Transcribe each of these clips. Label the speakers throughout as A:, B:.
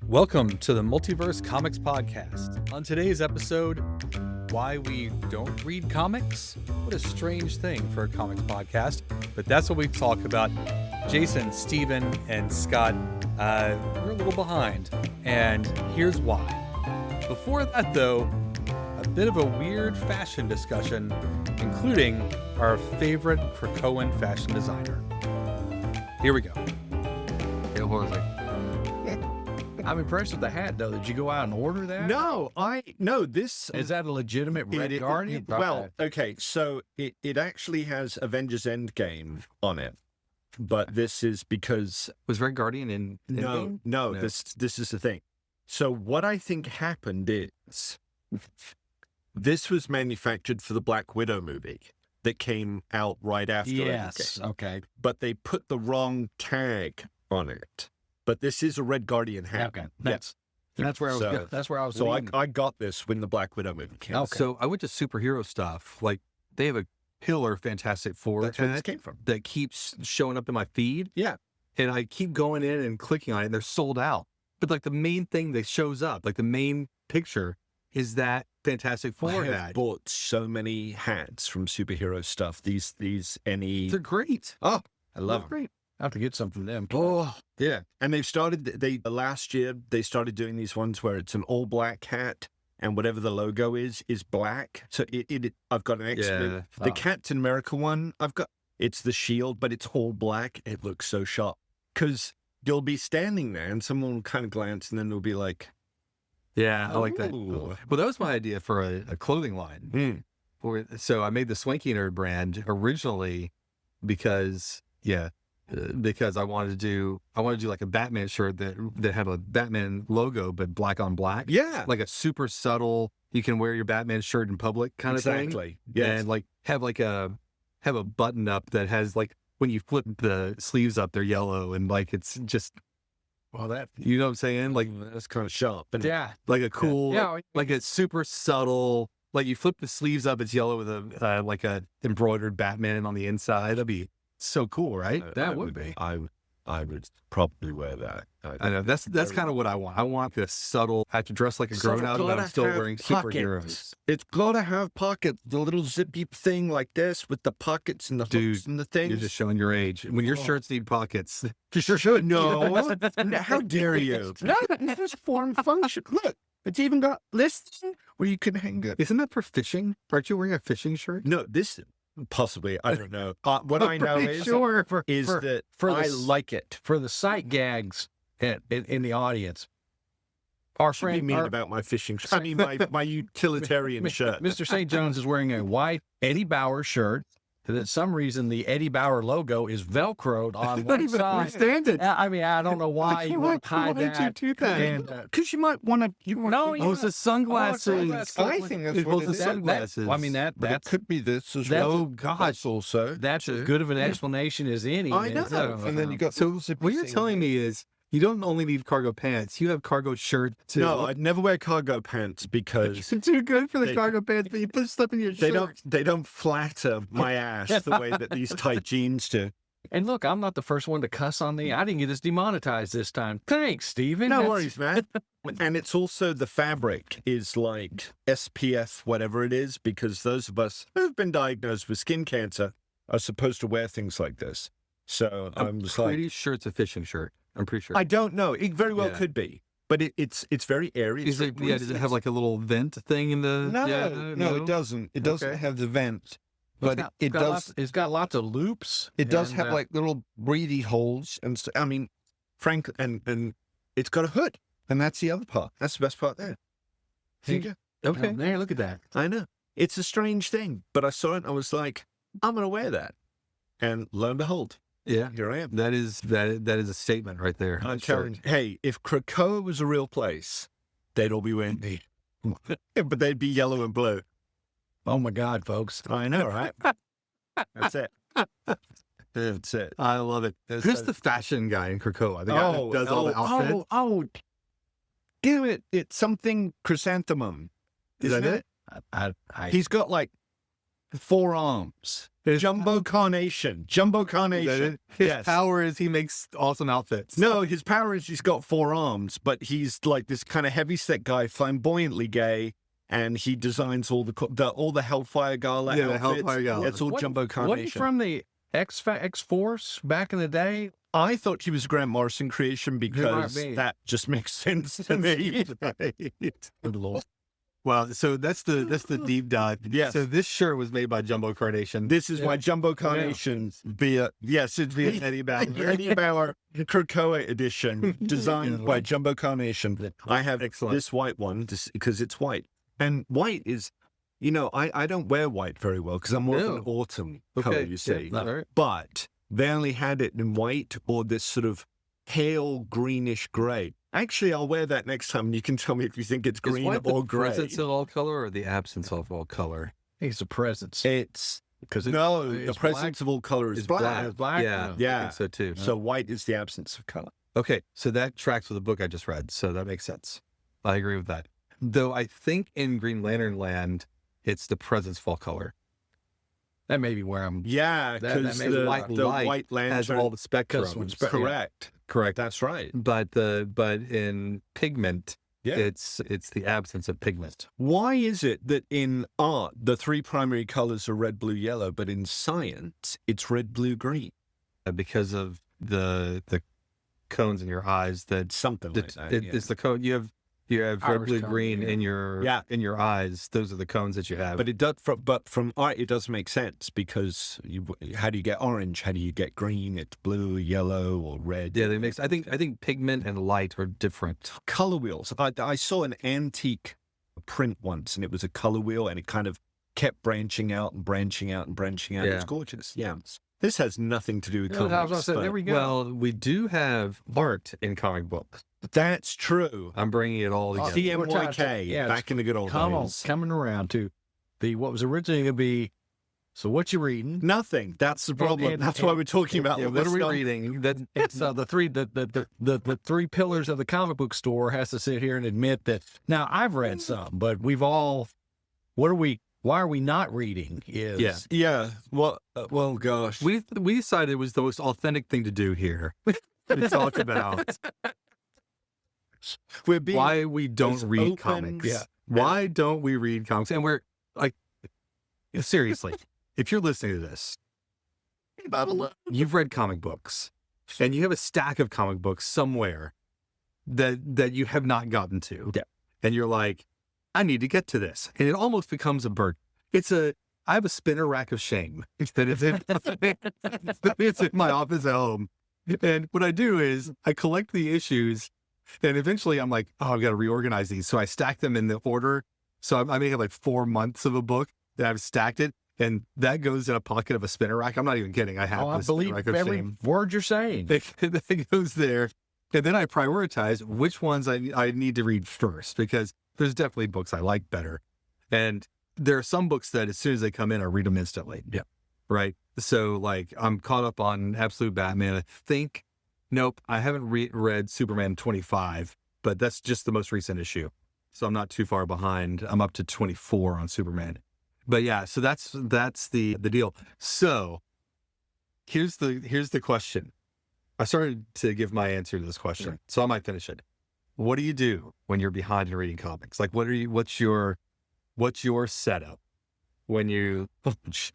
A: Welcome to the Multiverse Comics Podcast. On today's episode, why we don't read comics? What a strange thing for a comics podcast, but that's what we talk about. Jason, Steven, and Scott, we're a little behind, and here's why. Before that, though, a bit of a weird fashion discussion, including our favorite Krakoan fashion designer. Here we go.
B: I'm impressed with the hat, though. Did you go out and order that?
C: No, this
B: Is that a legitimate Red Guardian?
C: Okay, so it actually has Avengers Endgame on it, but this is because
D: Was Red Guardian in Endgame?
C: no, this is the thing. So what I think happened is this was manufactured for the Black Widow movie that came out right after
B: Yes.
C: Endgame,
B: Okay.
C: but they put the wrong tag on it. But this is a Red Guardian hat.
B: Okay.
C: Yes.
B: That's where I was.
C: So-
B: That's where I was.
C: So
B: leaning.
C: I got this when the Black Widow movie came out.
B: Okay.
D: So I went to superhero stuff. Like they have a killer Fantastic Four
C: That's where this
D: hat
C: came from.
D: that keeps showing up in my feed.
C: Yeah.
D: And I keep going in and clicking on it, and they're sold out. But like the main thing that shows up, like the main picture, is that Fantastic Four
C: I have
D: hat.
C: bought so many hats from superhero stuff. These any.
D: They're great.
C: Oh, I
D: They're
C: love them.
D: great.
B: I have to get some from them.
C: Oh, yeah. And they've started. Last year they started doing these ones where it's an all black hat and whatever the logo is black. So I've got an X-Men.
D: Yeah.
C: The Captain America one it's the shield, but it's all black. It looks so sharp because you'll be standing there and someone will kind of glance and then they'll be like,
D: Yeah, I like that.
C: Ooh.
D: Well, that was my idea for a clothing line. So I made the Swanky Nerd brand originally because I wanted to do like a Batman shirt that had a Batman logo but black on black.
C: yeah,
D: Like a super subtle, you can wear your Batman shirt in public kind of thing.
C: exactly. Yes.
D: And like have a button up that has like when you flip the sleeves up, they're yellow and like it's just,
B: Well, that.
D: you know what I'm saying? Like
C: that's kind of sharp. And
B: Yeah.
D: like a cool,
B: Yeah.
D: like a super subtle, like you flip the sleeves up, it's yellow with a like a embroidered Batman on the inside. That'd be so cool, right?
B: That would be.
C: I would probably wear that.
D: I know that's kind of what I want. I want this subtle. I have to dress like a grown up, but I'm still wearing superheroes.
C: It's got to have pockets. The little zippy thing like this with the pockets and the hooks and the things.
D: You're just showing your age. When your shirts need pockets,
C: You sure should. No. How dare you?
B: No, that's form function.
C: Look, it's even got lists where you can hang it.
D: isn't that for fishing? Aren't you wearing a fishing shirt?
C: No, this possibly. I don't know. What I know
B: Pretty
C: is
B: sure
C: that
B: for
C: I
B: the
C: like it.
B: for the sight gags in the audience. Our
C: Should be
B: friend,
C: mean about my fishing. I mean my utilitarian shirt.
B: Mr. St. Jones is wearing a white Eddie Bauer shirt. That some reason the Eddie Bauer logo is Velcroed on one side.
D: it.
B: I mean, I don't know why you want to hide that.
D: do that?
B: And
C: Because you might want to.
B: no,
D: Oh, it's the sunglasses.
B: sunglasses.
C: I think that's
D: It's
C: what
D: both
C: it
D: the
C: is.
D: sunglasses.
B: Well, I mean
C: But
B: that's
C: it could be this as
B: that's-
C: well.
D: Oh gosh.
C: That's also.
B: that's as good of an explanation as any.
C: I know.
B: So,
C: And then you got
D: So what you're telling me is you don't only need cargo pants. You have cargo shirt too.
C: No, I'd never wear cargo pants because
D: It's too good for the
C: They-
D: cargo pants, but you put stuff in your shirt.
C: they don't flatter my ass the way that these tight jeans do.
B: and look, I'm not the first one to cuss on the. I didn't get us demonetized this time. Thanks, Steven.
C: No
B: That's-
C: worries, man. And it's also the fabric is like SPF, whatever it is, because those of us who've been diagnosed with skin cancer are supposed to wear things like this. So I'm just like,
D: pretty sure it's a fishing shirt. I'm pretty sure.
C: I don't know. It very well
D: Yeah.
C: could be, but it's very airy. It's
D: Is it?
C: very
D: Yeah. Does it have like a little vent thing in the?
C: No,
D: yeah,
C: no, it doesn't. It doesn't
D: Okay.
C: have the vent,
B: It's
C: but
B: got-
C: it
B: got
C: does.
B: lots- it's got lots of loops.
C: It does
B: and,
C: have like little breathy holes, and I mean, frank, and it's got a hood, and that's the other part. That's the best part there. There you go.
D: Okay.
B: There, look at that.
C: I know it's a strange thing, but I saw it. And I was like, I'm gonna wear that, and lo and behold,
D: Yeah.
C: here I am.
D: That is a statement right there.
C: I'm
D: That shirt.
C: telling you, hey, if Krakoa was a real place, they'd all be wearing me, but they'd be yellow and blue.
B: Oh my God, folks.
C: I know, right? That's it. That's it.
D: I love it.
C: That's
D: Who's
C: so-
D: the fashion guy in Krakoa? The guy that does all the outfits.
C: oh, damn it! It's something chrysanthemum. Is that it?
B: I
C: He's got like 4 arms. Jumbo Carnation. Jumbo Carnation.
D: His
C: Yes.
D: power is he makes awesome outfits.
C: No, his power is he's got 4 arms, but he's like this kind of heavy-set guy, flamboyantly gay, and he designs all the Hellfire Gala
D: Yeah, the
C: outfits.
D: Hellfire Gala.
C: It's all Jumbo
B: Wasn't he
C: Carnation.
B: from the X-Force back in the day?
C: I thought he was a Grant Morrison creation because
B: be.
C: that just makes sense to me.
B: Good Lord.
D: Well, so that's the deep dive.
C: Yes.
D: So this shirt was made by Jumbo Carnation.
C: This is why Jumbo Carnation via
D: It's via Eddie Bauer.
C: Eddie Bauer Krakoa edition, designed by Jumbo Carnation. I have
D: Excellent.
C: this white one because it's white, and white is, I don't wear white very well because I'm more of an
D: No.
C: autumn color, you see.
D: Yeah, all right.
C: But they only had it in white or this sort of pale greenish gray. Actually, I'll wear that next time, and you can tell me if you think it's green
D: Is white
C: or
D: the
C: gray.
D: presence of all color or the absence of all color?
B: I think it's a presence.
C: It's
B: Because
C: no,
B: it's
C: the presence of all color is black.
B: It's black.
D: Yeah,
C: Yeah.
D: I think so too.
C: So white is the absence of color.
D: Okay, so that tracks with the book I just read, so that makes sense. I agree with that. Though I think in Green Lantern Land, it's the presence of all color.
B: That may be where I'm.
C: Yeah,
B: That
C: because
B: makes
C: the
D: white
C: the
D: light
C: white
D: Has
C: lantern
D: all the spectrums.
C: correct.
D: Correct.
C: That's right.
D: But in pigment,
C: Yeah.
D: it's the absence of pigment.
C: Why is it that in art the 3 primary colors are red, blue, yellow, but in science it's red, blue, green?
D: Because of the cones in your eyes that
C: Something like that. yeah.
D: it's the cone you have red,
B: Iris
D: blue,
B: cone,
D: green
B: yeah.
D: in your eyes. Those are the cones that you have.
C: But it does. But from art, it does make sense because how do you get orange? How do you get green? It's blue, yellow, or red.
D: yeah, they mix. I think pigment and light are different.
C: Color wheels. I saw an antique print once, and it was a color wheel, and it kind of kept branching out and branching out and branching out.
D: Yeah.
C: It's gorgeous. Yeah. This has nothing to do with
B: Yeah, that's what I
C: comics.
B: said.
C: but
B: There we go.
D: Well, we do have art in comic books.
C: that's true.
D: I'm bringing it all together.
C: CMYK,
B: Yeah,
C: back in the good old days.
B: coming around to what was originally going to be. So what you reading?
C: Nothing. That's the problem.
B: and-
C: That's why we're talking about
D: Yeah,
C: all
D: what
C: this
D: are we
C: stuff.
D: reading? That
B: It's the 3 pillars of the comic book store has to sit here and admit that. Now I've read some, but we've all. Why are we not reading? Is
D: Yeah.
C: Yeah. Well, gosh.
D: we decided it was the most authentic thing to do here. To talk about
C: We're being
D: why we don't
C: as
D: read
C: open-
D: comics.
C: Yeah.
D: Why don't we read comics? And we're like, seriously, if you're listening to this, you've read comic books and you have a stack of comic books somewhere that you have not gotten to.
C: Yeah.
D: And you're like, I need to get to this. And it almost becomes a burden. I have a spinner rack of shame that is in, it's in my office at home. And what I do is I collect the issues and eventually I'm like, oh, I've got to reorganize these. So I stack them in the order. So I may have like 4 months of a book that I've stacked it. And that goes in a pocket of a spinner rack. I'm not even kidding. I have
B: I
D: this spinner
B: believe
D: rack of
B: every
D: shame.
B: word you're saying.
D: That goes there. And then I prioritize which ones I need to read first because there's definitely books I like better. And there are some books that as soon as they come in, I read them instantly.
B: Yeah.
D: Right. So like I'm caught up on Absolute Batman. I think, nope, I haven't read Superman 25, but that's just the most recent issue. So I'm not too far behind. I'm up to 24 on Superman. But yeah, so that's the deal. So here's the question. I started to give my answer to this question, so I might finish it. What do you do when you're behind in reading comics? Like, what's your setup when you?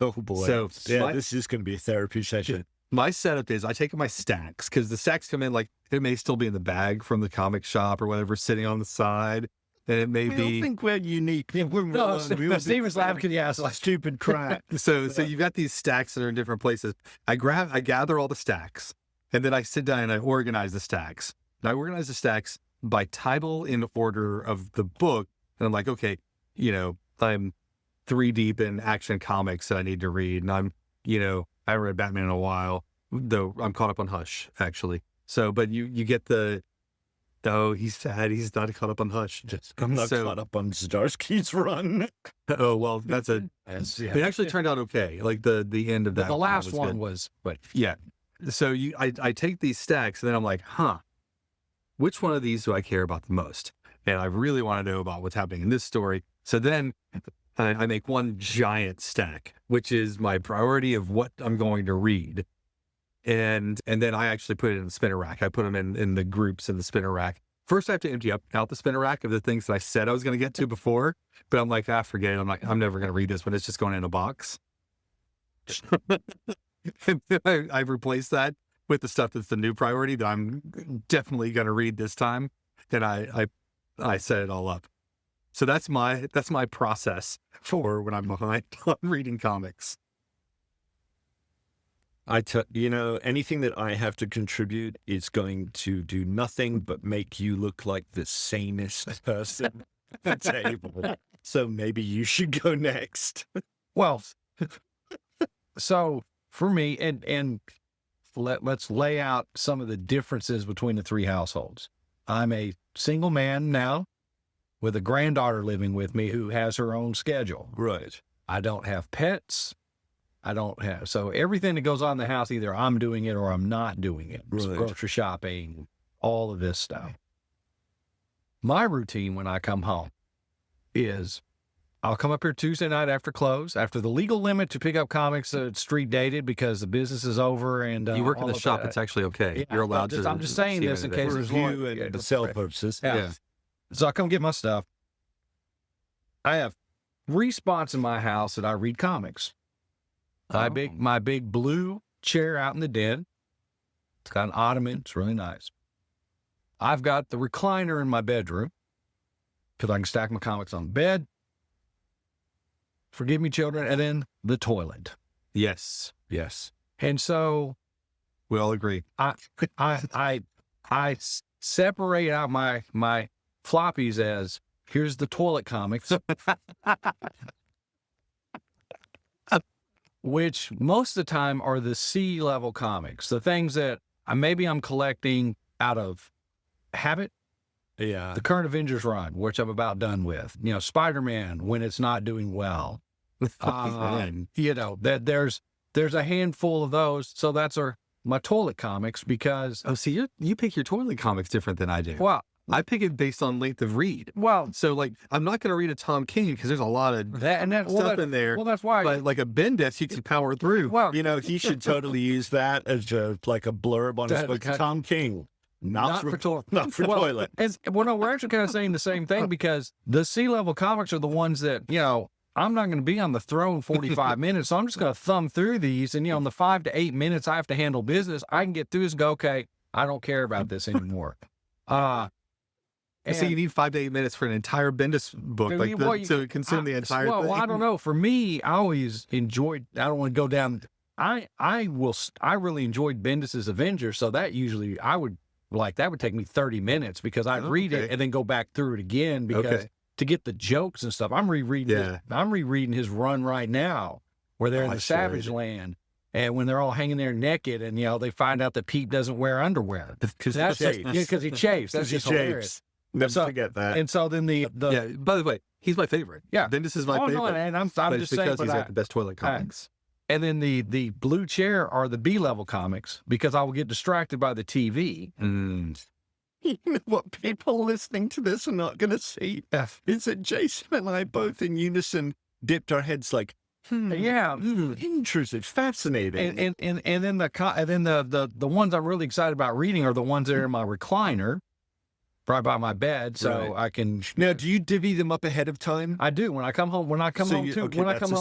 C: Oh boy.
D: So
C: yeah, this is going to be a therapy session.
D: my setup is I take my stacks because the stacks come in like it may still be in the bag from the comic shop or whatever, sitting on the side, and it may
C: I don't
D: be.
C: think we're unique. Yeah, we're
B: No,
C: wrong.
B: Steven's laughing because he asked like
C: stupid crap.
D: So you've got these stacks that are in different places. I gather all the stacks, and then I sit down and I organize the stacks. And I organize the stacks by title in order of the book. And I'm like, okay, I'm 3 deep in Action Comics that I need to read. And I haven't read Batman in a while, though I'm caught up on Hush, actually. So, but you get he's sad. He's not caught up on Hush.
C: I'm not caught up on Zdarsky's run.
D: Oh, well, that's it actually turned out okay. Like the end of that.
B: the last
D: was
B: one
D: good.
B: was, but
D: Yeah. So I take these stacks and then I'm like, which one of these do I care about the most? And I really want to know about what's happening in this story. So then I make one giant stack, which is my priority of what I'm going to read. And then I actually put it in the spinner rack. I put them in the groups in the spinner rack. First, I have to empty out the spinner rack of the things that I said I was going to get to before. But I'm like, forget it. I'm never going to read this one. It's just going in a box. And then I replaced that with the stuff that's the new priority that I'm definitely going to read this time. Then I set it all up. So that's my process for when I'm behind on reading comics.
C: Anything that I have to contribute is going to do nothing but make you look like the sanest person at the table. So maybe you should go next.
B: Well, so for me, and let's lay out some of the differences between the three households. I'm a single man now with a granddaughter living with me who has her own schedule.
C: Right.
B: I don't have pets. So everything that goes on in the house, either I'm doing it or I'm not doing it.
C: Right.
B: Grocery shopping, all of this stuff. My routine when I come home is I'll come up here Tuesday night after close, after the legal limit to pick up comics street dated because the business is over and
D: You work in
B: all
D: the
B: of
D: shop,
B: that.
D: it's actually okay.
B: Yeah,
D: You're allowed to.
B: I'm just saying
D: see
B: this in
D: anything.
B: case there's
C: Review
B: more-
C: and sell purposes.
B: Yeah. So I come get my stuff. I have 3 spots in my house that I read comics. My big blue chair out in the den. It's got an ottoman. It's really nice. I've got the recliner in my bedroom because I can stack my comics on the bed. Forgive me, children. And then the toilet.
D: Yes.
B: And so
D: We all agree.
B: I separate out my floppies as here's the toilet comics, which most of the time are the C-level comics, the things that maybe I'm collecting out of habit.
C: Yeah.
B: The current Avengers run, which I'm about done with. Spider-Man when it's not doing well. That there's a handful of those. So that's my toilet comics because
D: Oh, see, you pick your toilet comics different than I do.
B: well,
D: I pick it based on length of read. So, like, I'm not going to read a Tom King because there's a lot of stuff in there.
B: Well, that's why.
D: But like a Bendis, you can power through.
B: Well,
C: He should totally use that as like a blurb on his
B: That-
C: book. Tom King. Not for
B: toilet.
C: not for
B: Well,
C: toilet.
B: No, we're actually kind of saying the same thing because the C-level comics are the ones that, I'm not going to be on the throne 45 minutes, so I'm just going to thumb through these. And, in the 5 to 8 minutes I have to handle business, I can get through this and go, okay, I don't care about this anymore.
D: So you need 5 to 8 minutes for an entire Bendis book, to consume the entire thing.
B: Well, I don't know. For me, I always enjoyed, I don't want to go down. I really enjoyed Bendis's Avengers. So that usually that would take me 30 minutes because I'd read it and then go back through it again because to get the jokes and stuff. I'm rereading his run right now where they're in the Savage Land and when they're all hanging there naked and, they find out that Pete doesn't wear underwear. Because he chaves. That's just hilarious.
C: Never forget that.
B: And so then
D: by the way, he's my favorite.
B: Yeah.
D: Bendis is my favorite.
B: No, and I'm
D: but
B: just
D: it's
B: saying
D: because he's got the best toilet comics.
B: And then the blue chair are the B-level comics because I will get distracted by the TV.
C: You know what people listening to this are not going to see is that Jason and I both in unison dipped our heads like, interesting, fascinating.
B: And then the ones I'm really excited about reading are the ones that are in my recliner, right by my bed, so I can.
C: Now, do you divvy them up ahead of time?
B: I do when I come home. When I come home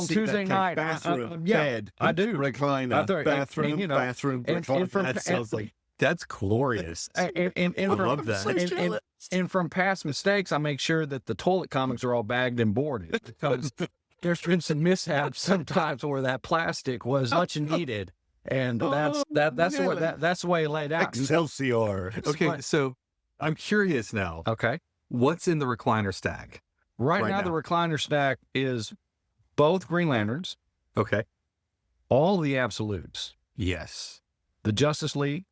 B: Tuesday night,
C: bathroom,
B: bed, I do
C: recliner, bathroom, bathroom, recliner. That sounds like
D: that's glorious.
B: And
D: I love that.
B: And from past mistakes, I make sure that the toilet comics are all bagged and boarded because there's been some mishaps sometimes where that plastic was much needed, and that's the way it laid out.
C: Excelsior.
D: Okay, so I'm curious now.
B: Okay.
D: What's in the recliner stack?
B: Right now, the recliner stack is both Green Lanterns.
D: Okay.
B: All the Absolutes.
D: Yes.
B: The Justice League.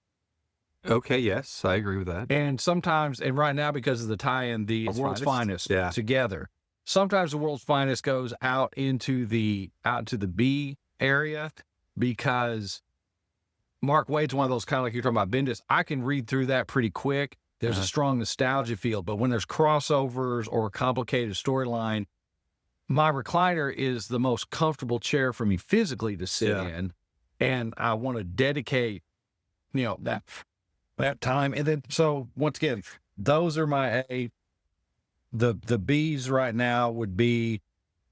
D: Okay, yes, I agree with that.
B: And sometimes, and right now, because of the tie-in, the World's Finest together. Sometimes the World's Finest goes out into the B area because Mark Waid's one of those kind of like you're talking about Bendis. I can read through that pretty quick. There's a strong nostalgia feel, but when there's crossovers or a complicated storyline, my recliner is the most comfortable chair for me physically to sit
D: Yeah.
B: in, and I want to dedicate, that time. And then, so once again, those are my A. The B's right now would be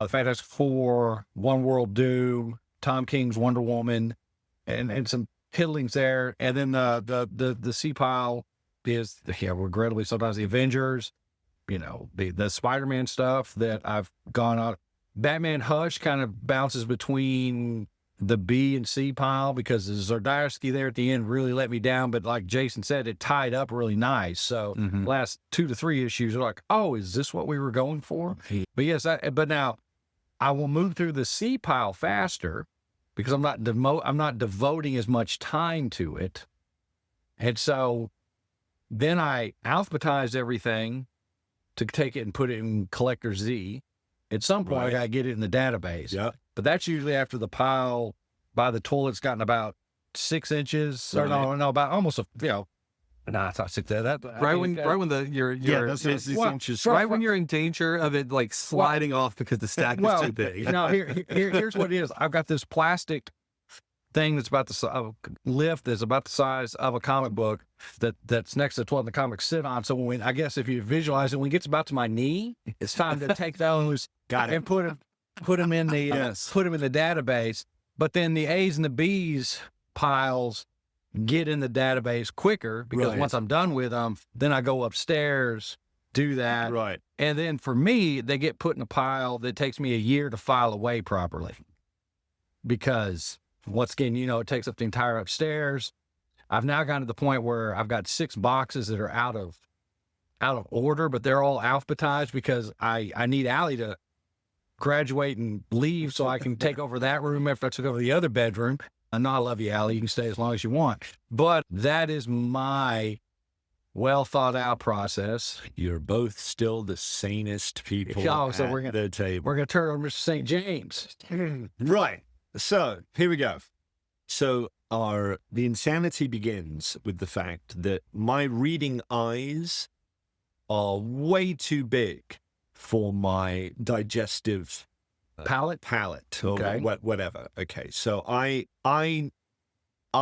B: Fantastic Four, One World Doom, Tom King's Wonder Woman, and some piddlings there. And then the C pile is, regrettably, sometimes the Avengers, the Spider-Man stuff that I've gone on. Batman Hush kind of bounces between the B and C pile because the Zdarsky there at the end really let me down. But like Jason said, it tied up really nice. So last 2 to 3 issues are like, oh, is this what we were going for? But yes, but now I will move through the C pile faster because I'm not devoting as much time to it. And so then I alphabetize everything to take it and put it in Collector Z. At some point, I got to get it in the database.
C: Yeah.
B: But that's usually after the pile by the toilet's gotten about 6 inches, or no, about almost it's not 6.
D: Right when you're
C: that's these inches.
D: right when you're in danger of it like sliding off because the stack is too big.
B: Now here's what it is. I've got this plastic thing that's about the lift that's about the size of a comic book that's next to the toilet the comics sit on. So when I guess if you visualize it, when it gets about to my knee, it's time to take those and put them in the put them in the database. But then the A's and the B's piles get in the database quicker because once I'm done with them, then I go upstairs, do that.
C: Right.
B: And then for me, they get put in a pile that takes me a year to file away properly. Because once again, it takes up the entire upstairs. I've now gotten to the point where I've got 6 boxes that are out of order, but they're all alphabetized because I need Allie to graduate and leave so I can take over that room after I took over the other bedroom. I know I love you, Allie. You can stay as long as you want. But that is my well thought out process.
C: You're both still the sanest people
B: So
C: at
B: we're gonna
C: the table.
B: We're gonna turn on Mr. St. James.
C: Right. So here we go. So the insanity begins with the fact that my reading eyes are way too big for my digestive
B: Palate.
C: or
B: Okay.
C: whatever. Okay. So I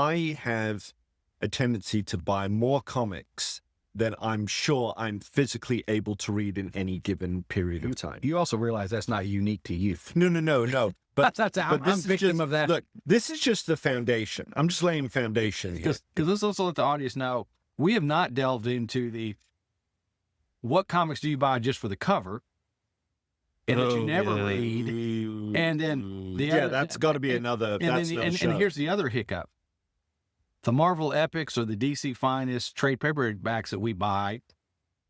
C: have a tendency to buy more comics than I'm sure I'm physically able to read in any given period of time.
B: You also realize that's not unique to you.
C: No. But
B: I'm
C: this is
B: victim
C: just-
B: of that.
C: Look, this is just the foundation. I'm just laying foundation here.
B: Because let's also let the audience know, we have not delved into what comics do you buy just for the cover and that you never read. And then
C: that's got to be another. That's another show.
B: And here's the other hiccup. The Marvel Epics or the DC Finest trade paperbacks that we buy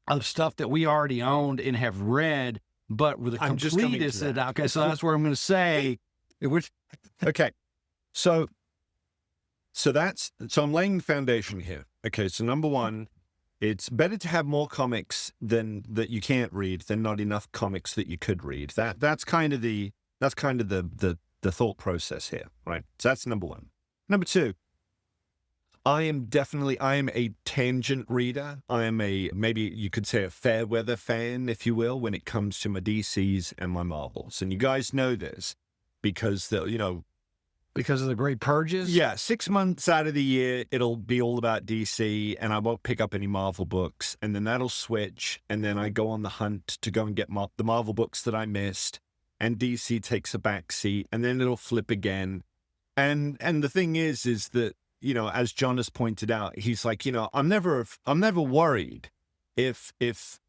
B: of stuff that we already owned and have read, but with a
C: I'm just coming to
B: complete is
C: that.
B: okay, so that's where I'm going to say, which
C: Okay, so I'm laying the foundation here. Okay, so number one, it's better to have more comics that you can't read than not enough comics that you could read. That's kind of the thought process here, right? So that's number one. Number two, I am a tangent reader. I am maybe you could say a fair weather fan, if you will, when it comes to my DCs and my Marvels. And you guys know this because
B: because of the great purges.
C: yeah, 6 months out of the year, it'll be all about DC and I won't pick up any Marvel books. And then that'll switch. And then I go on the hunt to go and get the Marvel books that I missed. And DC takes a back seat and then it'll flip again. And the thing is that, as John has pointed out, he's like, I'm never worried if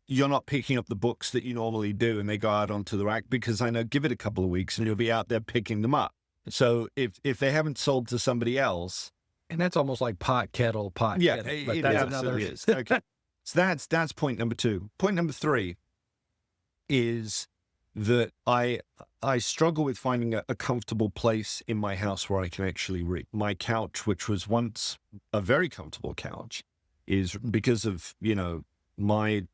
C: you're not picking up the books that you normally do and they go out onto the rack because I know give it a couple of weeks and you'll be out there picking them up. So if they haven't sold to somebody else,
B: And that's almost like pot kettle. But
C: it
B: that's
C: absolutely is. Okay, so that's point number two. Point number three is that I struggle with finding a comfortable place in my house where I can actually read. My couch, which was once a very comfortable couch, is because of my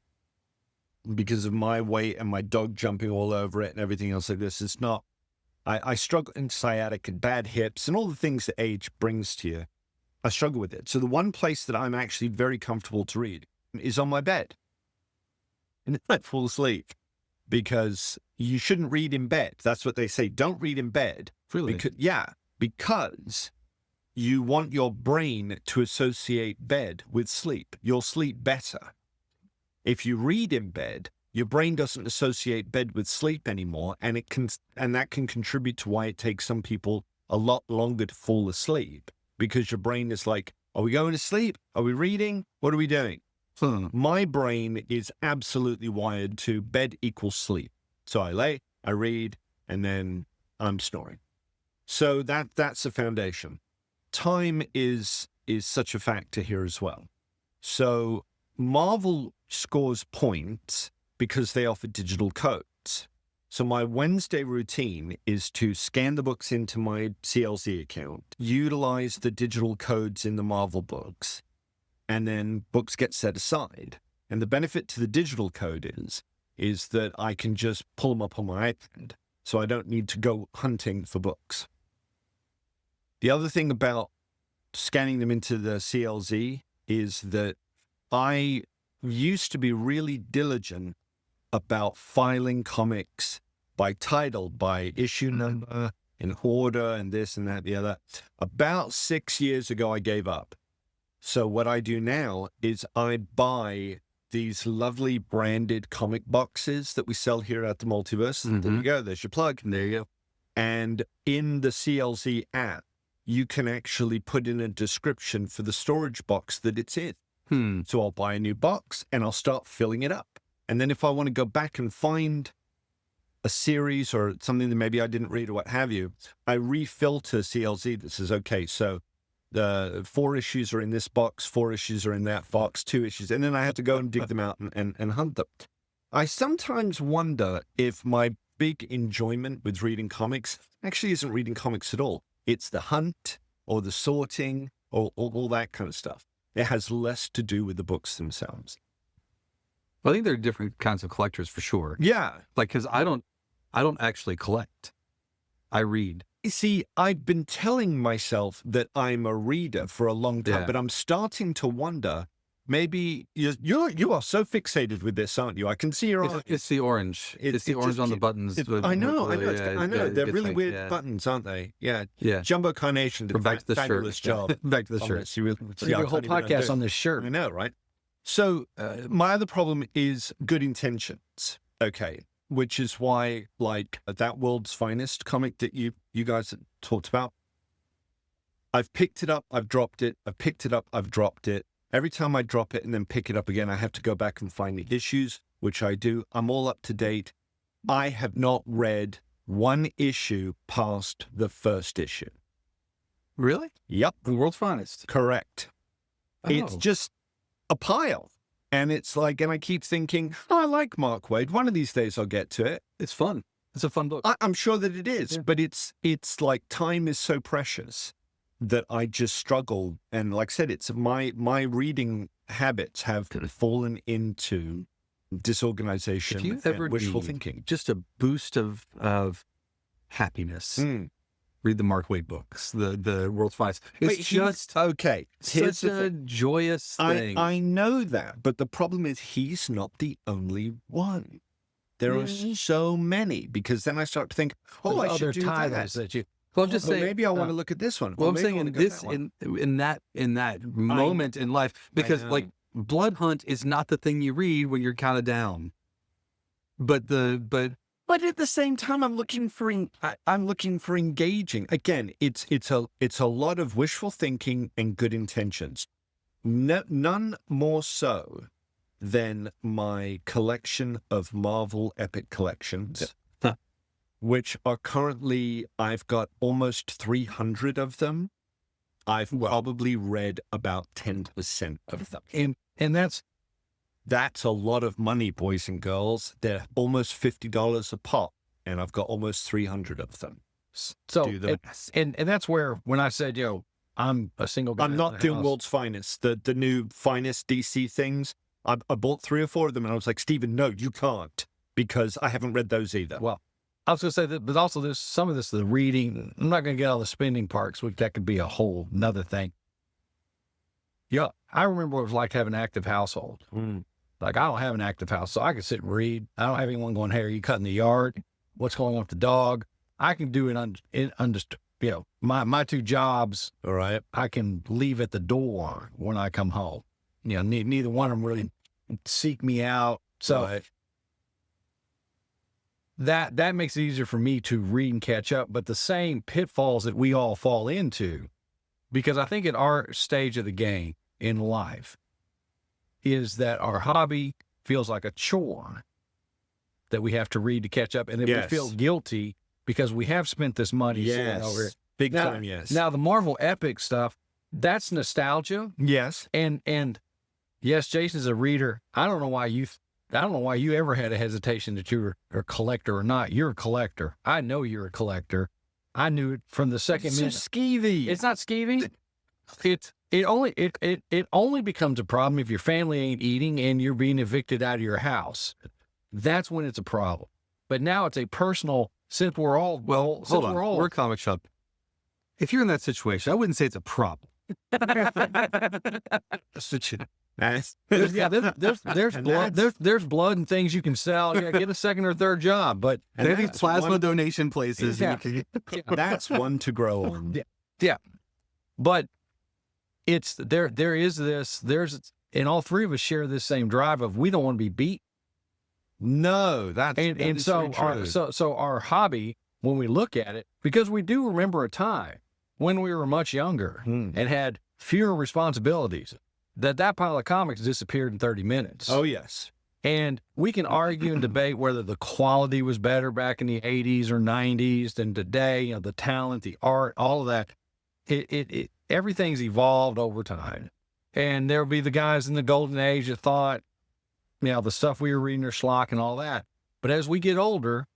C: weight and my dog jumping all over it and everything else like this. It's not. I struggle in sciatic and bad hips and all the things that age brings to you. I struggle with it. So the one place that I'm actually very comfortable to read is on my bed. And then I fall asleep because you shouldn't read in bed. That's what they say. Don't read in bed.
B: Really?
C: Because you want your brain to associate bed with sleep. You'll sleep better. If you read in bed, your brain doesn't associate bed with sleep anymore, and that can contribute to why it takes some people a lot longer to fall asleep, because your brain is like, are we going to sleep? Are we reading? What are we doing? My brain is absolutely wired to bed equals sleep. So I lay, I read, and then I'm snoring. So that's the foundation. Time is such a factor here as well. So Marvel scores points because they offer digital codes. So my Wednesday routine is to scan the books into my CLZ account, utilize the digital codes in the Marvel books, and then books get set aside. And the benefit to the digital code is that I can just pull them up on my iPad, so I don't need to go hunting for books. The other thing about scanning them into the CLZ is that I used to be really diligent about filing comics by title, by issue number, in order, and this and that, the other. About 6 years ago, I gave up. So what I do now is I buy these lovely branded comic boxes that we sell here at the Multiverse. There you go. There's your plug.
D: There you go.
C: And in the CLZ app, you can actually put in a description for the storage box that it's in. So I'll buy a new box and I'll start filling it up. And then if I want to go back and find a series or something that maybe I didn't read or what have you, I refilter CLZ that says, okay, so the 4 issues are in this box, 4 issues are in that box, 2 issues. And then I have to go and dig them out and hunt them. I sometimes wonder if my big enjoyment with reading comics actually isn't reading comics at all. It's the hunt or the sorting or all that kind of stuff. It has less to do with the books themselves.
D: Well, I think there are different kinds of collectors for sure.
C: Yeah.
D: Like, because I don't actually collect. I read.
C: You see, I've been telling myself that I'm a reader for a long time, but I'm starting to wonder, maybe you are so fixated with this, aren't you? I can see your eyes.
D: It's the orange. It's the orange on the buttons.
C: I know. I know. They're really
D: like,
C: weird buttons, aren't they? Yeah.
D: Yeah.
C: Jumbo Carnation did
D: Back to the
C: fabulous
D: shirt.
C: job.
D: Back to the
C: on
D: shirt.
C: this. You really,
B: So your whole podcast on this shirt.
C: I know, right? So my other problem is good intentions. Okay. Which is why, like, that World's Finest comic that you guys talked about, I've picked it up, I've dropped it, I've picked it up, I've dropped it. Every time I drop it and then pick it up again, I have to go back and find the issues, which I do. I'm all up to date. I have not read one issue past the first issue.
D: Really?
C: Yep.
D: The World's Finest.
C: Correct. It's
D: Oh.
C: just a pile. And it's like, and I keep thinking, I like Mark Waid. One of these days I'll get to it.
D: It's fun. It's a fun book.
C: I'm sure that it is, but it's like time is so precious that I just struggle. And like I said, it's my reading habits have fallen into disorganization
D: If you ever
C: and wishful
D: need
C: thinking.
D: just a boost of happiness, read the Mark Waid books, the World's Finest. It's just
C: okay. Here's
D: such
C: the
D: a joyous thing.
C: I know that, but the problem is he's not the only one. There are so many, because then I start to think, oh, I
B: other
C: should do
B: titles
C: that.
B: that you.
D: Well, I'm just
C: Well,
D: saying.
C: maybe I want to look at this one.
D: Well, I'm
C: Maybe I
D: saying
C: wanna
D: in
C: go to
D: this
C: that one.
D: in that moment in life, because
C: know.
D: like Blood Hunt is not the thing you read when you're kind of down. But
C: But at the same time, I'm looking for engaging. Again, it's a lot of wishful thinking and good intentions. None more so than my collection of Marvel Epic Collections, which are currently, I've got almost 300 of them. I've probably read about 10% of them.
B: And
C: That's a lot of money, boys and girls. They're almost $50 a pop, and I've got almost 300 of them.
B: so
C: Do the math.
B: and that's where when I said, I'm a single guy.
C: I'm
B: in
C: not
B: the
C: doing
B: house.
C: World's Finest, the new Finest DC things. I bought 3 or 4 of them, and I was like, Stephen, no, you can't, because I haven't read those either.
B: Well, I was going to say that, but also there's some of this, the reading. I'm not going to get all the spending parts, which that could be a whole nother thing. Yeah, I remember what it was like having an active household. Like, I don't have an active house, so I can sit and read. I don't have anyone going, hey, are you cutting the yard? What's going on with the dog? I can do it my two jobs,
C: All right.
B: I can leave at the door when I come home. Neither one of them really seek me out. So
C: Right.
B: that makes it easier for me to read and catch up. But the same pitfalls that we all fall into, because I think at our stage of the game in life, is that our hobby feels like a chore that we have to read to catch up. And then we feel guilty because we have spent this money sitting over it.
C: Big
B: Now-
C: time, yes.
B: Now, the Marvel Epic stuff, that's nostalgia.
C: yes.
B: And yes, Jason's a reader. I don't know why you ever had a hesitation that you were a collector or not. You're a collector. I know you're a collector. I knew it from the second
C: So
B: minute.
C: skeevy.
B: It's not skeevy. It only becomes a problem if your family ain't eating and you're being evicted out of your house. That's when it's a problem. But now it's a personal. Since we're all
D: Well, hold on. We're a comic shop. If you're in that situation, I wouldn't say it's a problem.
C: Nice.
B: There's
C: And
B: blood. There's blood and things you can sell. Yeah, get a second or third job. But
C: And
D: There are these
C: that's
D: plasma
C: one-
D: donation places.
B: Yeah.
C: That's one to grow on.
B: but it's there is this and all three of us share this same drive of we don't want to be beat.
C: No, that
B: And
C: is
B: so
C: very true.
B: our hobby, when we look at it, because we do remember a time when we were much younger and had fewer responsibilities, that pile of comics disappeared in 30 minutes.
C: Oh, yes.
B: And we can argue and debate whether the quality was better back in the 80s or 90s than today, the talent, the art, all of that. Everything's evolved over time. And there'll be the guys in the golden age that thought, the stuff we were reading are schlock and all that. But as we get older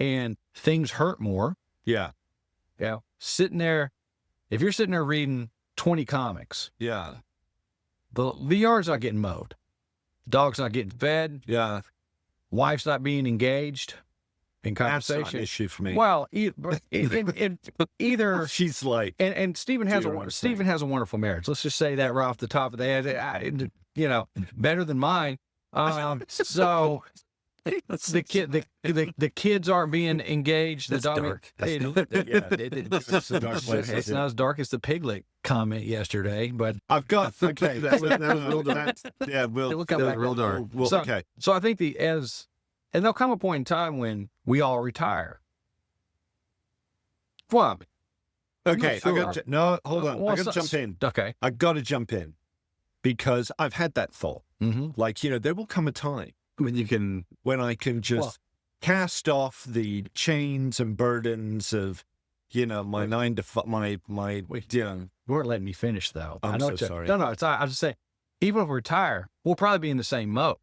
B: and things hurt more,
C: Yeah.
B: sitting there, if you're sitting there reading 20 comics,
C: Yeah.
B: the yard's not getting mowed. Dog's not getting fed.
C: Yeah.
B: Wife's not being engaged in
C: That's not
B: conversation.
C: an issue for me.
B: Well, either
C: She's like,
B: and Stephen has
C: Do you understand?
B: Stephen has a wonderful marriage. Let's just say that right off the top of the head. Better than mine. So the kids aren't being engaged. The
D: That's
B: dog,
D: dark.
C: It's a dark place,
B: it's
C: isn't
B: not
C: it?
B: as dark as the piglet comment yesterday, but
C: I've got, okay. That was real dark. Yeah,
B: We'll come
D: that was
B: back.
D: real dark.
C: Well,
B: So-
C: okay.
B: so I think and there'll come a point in time when we all retire. Well,
C: Okay.
B: sure.
C: No, hold on.
B: Well,
C: I got to jump in.
B: okay.
C: I got to jump in because I've had that thought.
B: Mm-hmm.
C: Like, there will come a time
D: When you can,
C: when I can just
B: Well-
C: cast off the chains and burdens of, my 9 to 5, my,
B: You weren't letting me finish though.
C: I'm
B: I know
C: so
B: what you-
C: sorry.
B: No, I was just saying, even if we retire, we'll probably be in the same mode.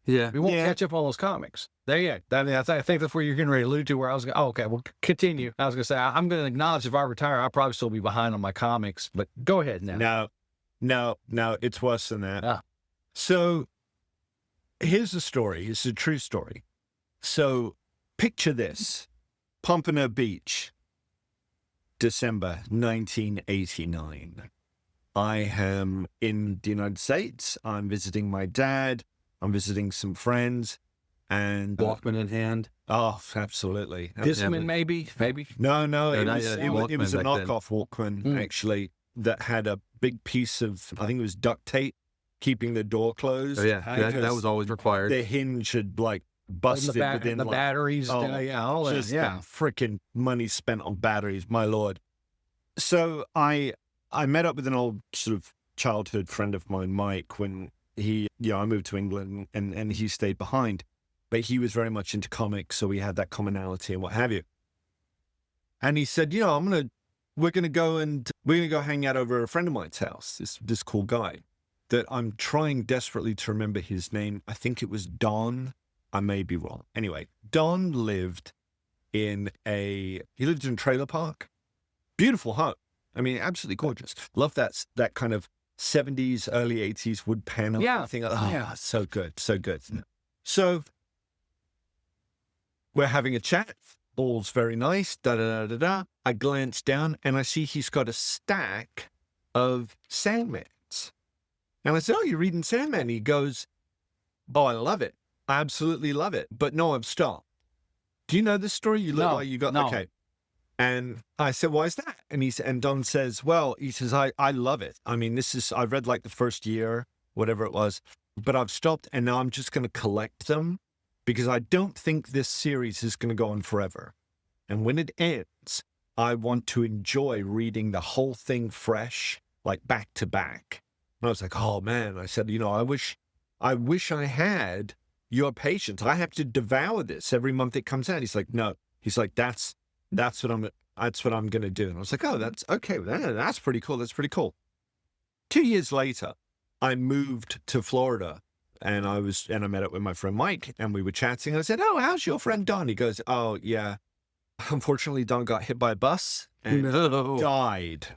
D: yeah.
B: We won't
C: Yeah.
B: catch up on those comics. There you go. I think that's where you're getting ready to allude to. Where I was going. Oh, okay. Well, continue. I was going to say I'm going to acknowledge if I retire, I'll probably still be behind on my comics. But go ahead now.
C: No, it's worse than that.
B: Ah.
C: So here's the story. It's a true story. So picture this. Pompano Beach, December 1989. I am in the United States. I'm visiting my dad. I'm visiting some friends. And
D: Walkman in hand.
C: oh, absolutely.
B: Discman, maybe.
C: No, it
D: not
C: was,
D: yet.
C: it was a
D: Walkman back then.
C: knockoff Walkman,
B: Mm.
C: actually, that had a big piece of, I think it was duct tape, keeping the door closed.
D: Oh, yeah. That
C: because
D: was always required.
C: the hinge had, like,
B: And
C: busted within,
B: the
C: like,
B: batteries.
C: oh,
B: All that.
C: just
B: Yeah.
C: freaking money spent on batteries, my lord. So I met up with an old sort of childhood friend of mine, Mike, when I moved to England and he stayed behind. But he was very much into comics, so we had that commonality and what have you. And he said, we're gonna go hang out over at a friend of mine's house, this cool guy that I'm trying desperately to remember his name. I think it was Don. I may be wrong. Anyway, Don lived in a trailer park. Beautiful home. I mean, absolutely gorgeous. Love that kind of 70s, early 80s wood panel.
B: Yeah.
C: I think,
B: Yeah.
C: so good, so good. So we're having a chat. All's very nice. Da da da da da. I glance down and I see he's got a stack of Sandmans. And I said, oh, you're reading Sandman? He goes, oh, I love it. I absolutely love it. But no, I've stopped. Do you know this story? You look
B: No,
C: like you got,
B: no.
C: okay. And I said, why is that? And Don says, well, he says, I love it. I mean, I've read like the first year, whatever it was, but I've stopped and now I'm just going to collect them because I don't think this series is going to go on forever. And when it ends, I want to enjoy reading the whole thing fresh, like back to back. And I was like, oh man, I said, I wish I had your patience. I have to devour this every month it comes out. He's like, no. He's like, that's what I'm going to do. And I was like, oh, that's okay. That's pretty cool. That's pretty cool. 2 years later, I moved to Florida and I met up with my friend Mike and we were chatting. I said, oh, how's your friend Don? He goes, oh yeah. Unfortunately, Don got hit by a bus and
B: No.
C: died.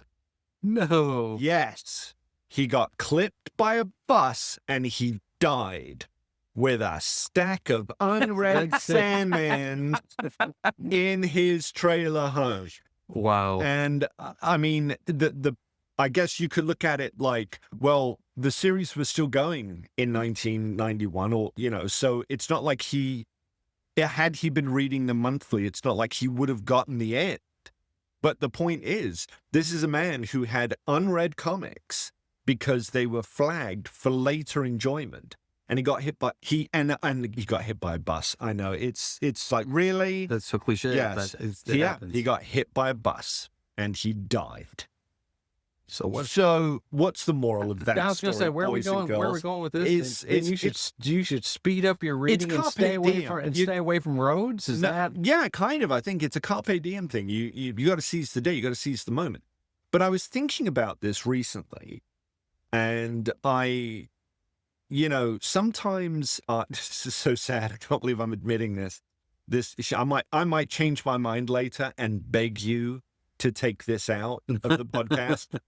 B: No.
C: Yes. He got clipped by a bus and he died with a stack of unread Sandman in his trailer home.
D: Wow.
C: And I mean, I guess you could look at it like, well, the series was still going in 1991 or, so it's not like had he been reading them monthly, it's not like he would have gotten the end. But the point is, this is a man who had unread comics because they were flagged for later enjoyment. And he got hit by he got hit by a bus. I know it's like, really?
D: That's so cliche.
C: Yes.
D: But it
C: Yeah,
D: happens.
C: he got hit by a bus and he died.
D: So what?
C: So what's the moral of that?
B: I was going to
C: story,
B: say, where are we
C: boys and
B: going? Where are we
C: girls?
B: going with this? You should speed up your reading and
C: carpe
B: stay away
C: diem.
B: from stay away from roads. Is that?
C: Yeah, kind of. I think it's a carpe diem thing. You got to seize the day. You got to seize the moment. But I was thinking about this recently, and sometimes this is so sad. I can't believe I'm admitting this. I might change my mind later and beg you to take this out of the podcast,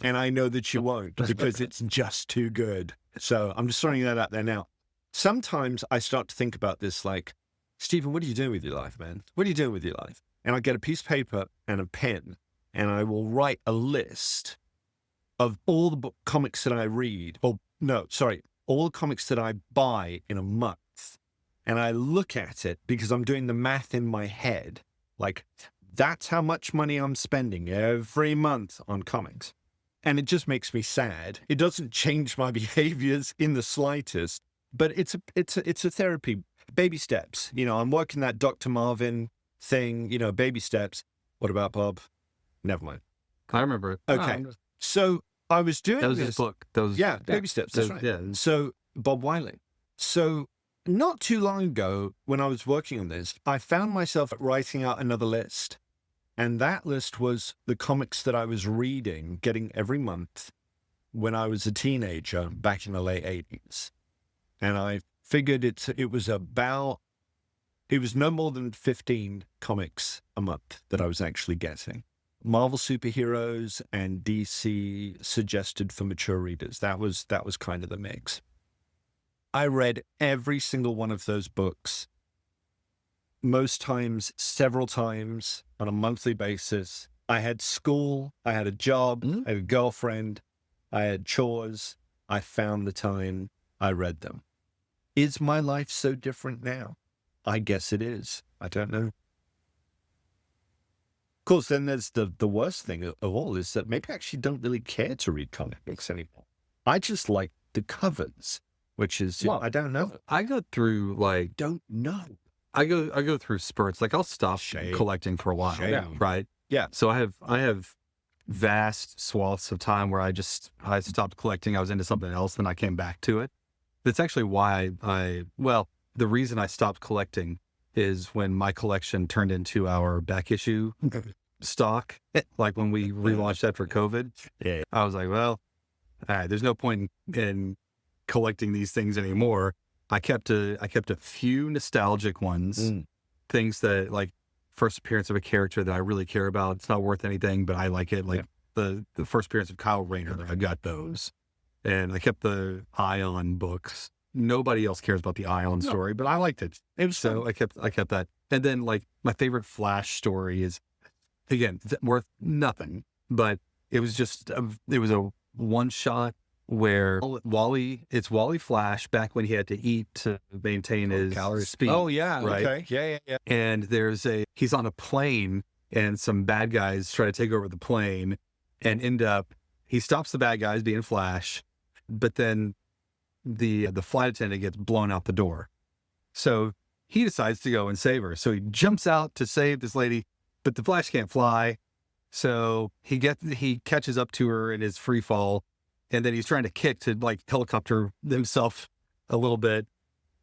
C: and I know that you won't because it's just too good. So I'm just throwing that out there now. Sometimes I start to think about this like, Stephen, what are you doing with your life, man? What are you doing with your life? And I get a piece of paper and a pen, and I will write a list of all the comics that I read. All the comics that I buy in a month. And I look at it because I'm doing the math in my head. Like, that's how much money I'm spending every month on comics. And it just makes me sad. It doesn't change my behaviors in the slightest, but it's a therapy. Baby steps. I'm working that Dr. Marvin thing, baby steps. What about Bob? Never mind.
D: I remember it.
C: Okay. So I was doing
D: That was
C: this.
D: his book. That was
C: Baby steps. That's right.
D: Yeah.
C: So Bob Wiley. So not too long ago, when I was working on this, I found myself writing out another list. And that list was the comics that I was reading, getting every month when I was a teenager back in the late 80s. And I figured it was no more than 15 comics a month that I was actually getting. Marvel superheroes and DC suggested for mature readers. That was kind of the mix. I read every single one of those books, most times, several times on a monthly basis. I had school, I had a job, I had a girlfriend, I had chores. I found the time, I read them. Is my life so different now? I guess it is. I don't know. Of course, then there's the worst thing of all is that maybe I actually don't really care to read comic books anymore. I just like the covers, which is, I don't know.
D: I go through
C: Don't know.
D: I go through spurts. Like I'll stop
C: Shame.
D: collecting for a while.
C: Shame.
D: Right.
C: Yeah.
D: So I have vast swaths of time where I stopped collecting. I was into something else, then I came back to it. That's actually why the reason I stopped collecting is when my collection turned into our back issue stock. Like when we relaunched that for COVID.
C: Yeah.
D: I was like, well, all right, there's no point in collecting these things anymore. I kept a few nostalgic ones, things that like first appearance of a character that I really care about. It's not worth anything, but I like it. Like the first appearance of Kyle Rayner, I got those. And I kept the Ion books. Nobody else cares about the Ion story, but I liked it. So I kept that. And then like my favorite Flash story is, again, worth nothing, but it was just, it was a one shot where it's Wally Flash back when he had to eat to maintain his speed.
B: Oh yeah.
D: Right.
C: Okay. Yeah.
D: And he's on a plane and some bad guys try to take over the plane and he stops the bad guys being Flash, but then the flight attendant gets blown out the door. So he decides to go and save her. So he jumps out to save this lady, but the Flash can't fly. So he catches up to her in his free fall, and then he's trying to kick to like helicopter himself a little bit,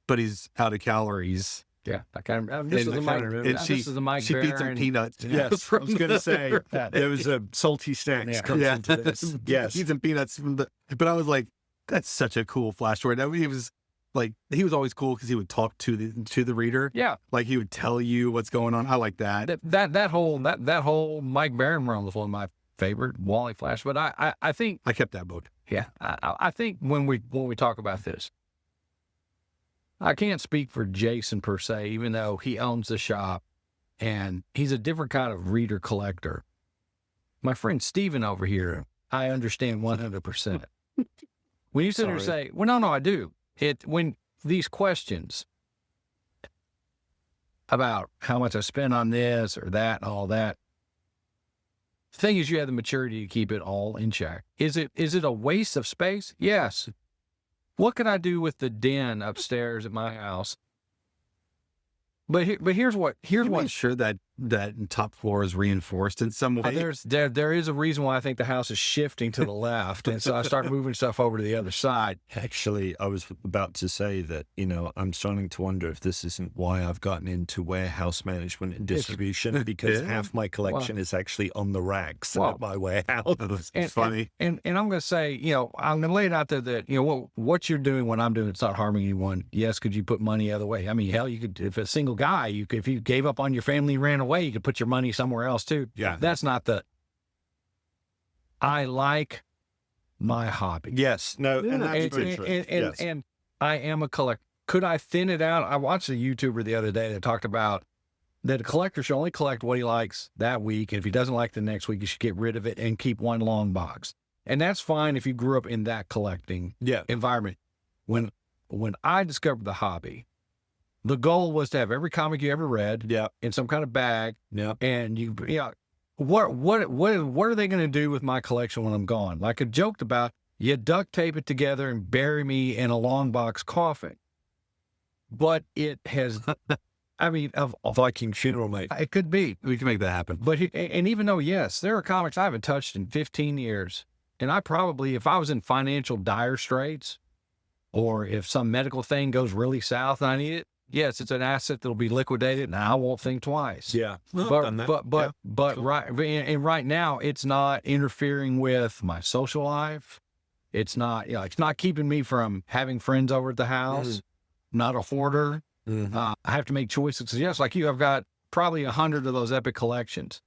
D: but he's out of calories.
B: Yeah, this is the Mike
D: she beats him peanuts.
C: Yes, I was going to say there was a salty snacks comes into this. Yes,
D: eats some peanuts. But I was like, that's such a cool Flash story. Now, he was always cool because he would talk to the reader.
B: Yeah,
D: like he would tell you what's going on. I like that.
B: That whole Mike Barron run was one of my favorite Wally Flash. But I think
D: I kept that book.
B: Yeah, I think when we talk about this, I can't speak for Jason per se, even though he owns the shop and he's a different kind of reader collector. My friend Steven over here, I understand 100%. When you sit there and say, well, no, I do. When these questions about how much I spend on this or that and all that, the thing is you have the maturity to keep it all in check. Is it a waste of space? Yes. What can I do with the den upstairs at my house? But here's what
D: sure that top floor is reinforced in some way.
B: There is a reason why I think the house is shifting to the left, and so I start moving stuff over to the other side.
C: Actually, I was about to say that I'm starting to wonder if this isn't why I've gotten into warehouse management and distribution, because half my collection is actually on the racks at my warehouse.
B: It's
D: funny.
B: And I'm going to say, I'm going to lay it out there that what you're doing, what I'm doing, it's not harming anyone. Yes, could you put money the other way? I mean, hell, you could, if a single guy, if you gave up on your family, ran away, you could put your money somewhere else too.
C: Yeah.
B: That's not I like my hobby.
C: Yes. No. And that's true.
B: And I am a collector. Could I thin it out? I watched a YouTuber the other day that talked about that a collector should only collect what he likes that week. And if he doesn't like the next week, you should get rid of it and keep one long box. And that's fine if you grew up in that collecting environment. When I discovered the hobby, the goal was to have every comic you ever read in some kind of bag.
C: Yeah.
B: And what are they going to do with my collection when I'm gone? Like I joked about, you duct tape it together and bury me in a long box coffin. But it has, of
C: Viking funeral, mate.
B: It could be.
D: We can make that happen.
B: But, and even though, yes, there are comics I haven't touched in 15 years. And I probably, if I was in financial dire straits, or if some medical thing goes really south and I need it, yes, it's an asset that'll be liquidated, and I won't think twice.
C: Yeah,
B: but right now, it's not interfering with my social life. It's not, it's not keeping me from having friends over at the house. Not a hoarder. I have to make choices. Yes, like you, I've got probably 100 of those epic collections.